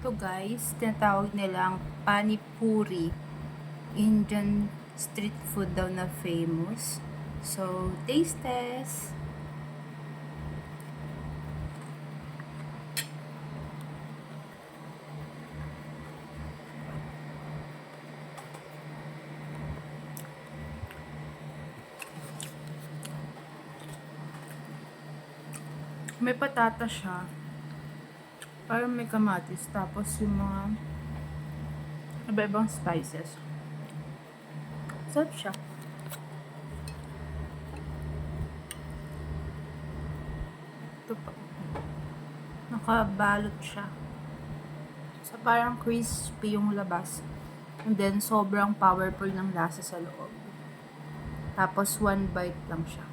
Ito guys, tinatawag nilang pani puri. Indian street food daw na famous. So, taste test. May patata siya. Parang may kamatis. Tapos yung mga iba-ibang spices. Sarap siya. Ito pa. Nakabalot siya. So parang crispy yung labas. And then sobrang powerful ng lasa sa loob. Tapos one bite lang siya.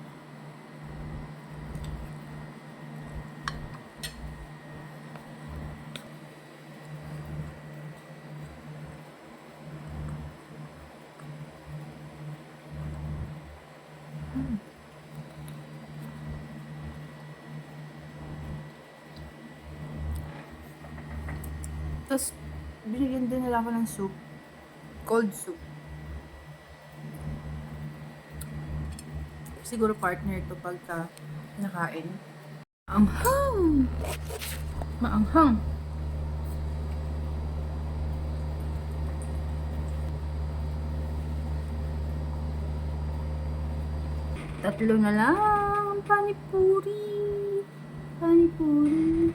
Tapos, binigyan din nila ako ng soup. Cold soup. Siguro partner to pagka nakain. Anghang! Maanghang. Tatlo na lang. Panipuri. Panipuri.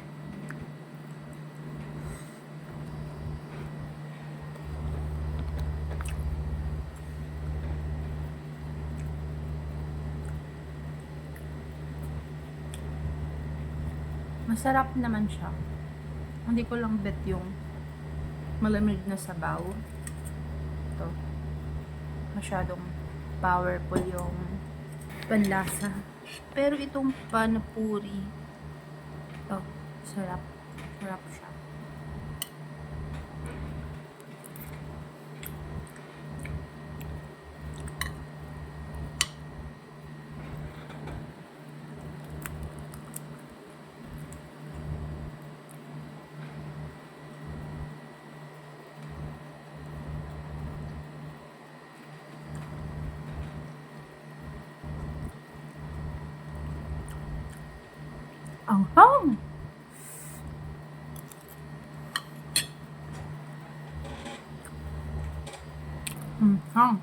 Masarap naman siya. Hindi ko lang bet yung malamig na sabaw. Ito. Masyadong powerful yung panlasa. Pero itong panipuri, ito, sarap. Sarap siya. Anghang! Anghang!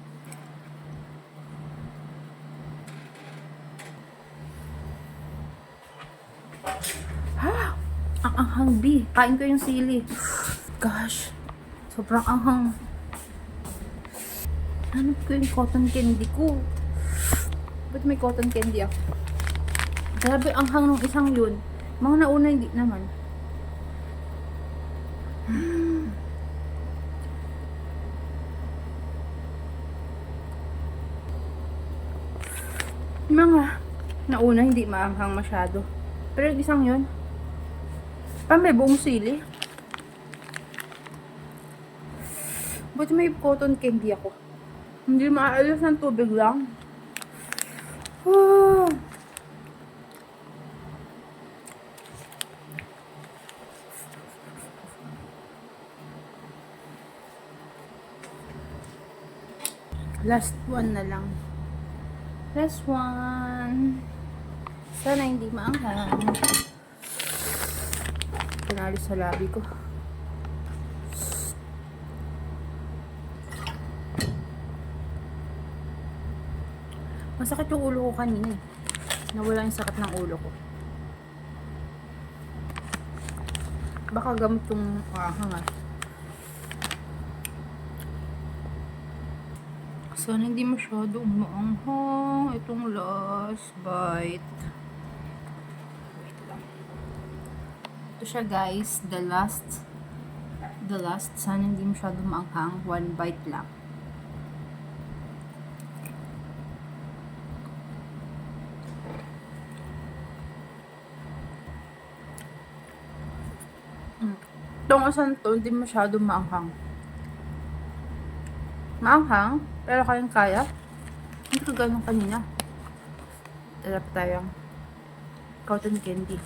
Ha! Ang anghang, B. Kain ko yung sili. Gosh. Sobrang anghang. Hanap ko yung cotton candy ko. Ba't may cotton candy ako? Grabe ang hang ng isang yun. Mga nauna hindi naman. Mga nauna hindi maanghang masyado. Pero yung isang yun, parang may buong sili. Buti may cotton candy ako. Hindi maaalis ng tubig lang. Last one na lang. Last one. Sana hindi maanghang. Pinali sa labi ko. Masakit yung ulo ko kanina eh. Nawala yung sakit ng ulo ko. Baka gamot yung ahang ah. Sana hindi masyadong maanghang. Itong last bite. Wait lang. Ito siya guys. The last. Sana hindi masyadong maanghang. One bite lang. Itong asan to, hindi masyadong maanghang. Maanghang, pero kayang kaya. Hindi ko ganun kanina. Harap tayong cotton candy.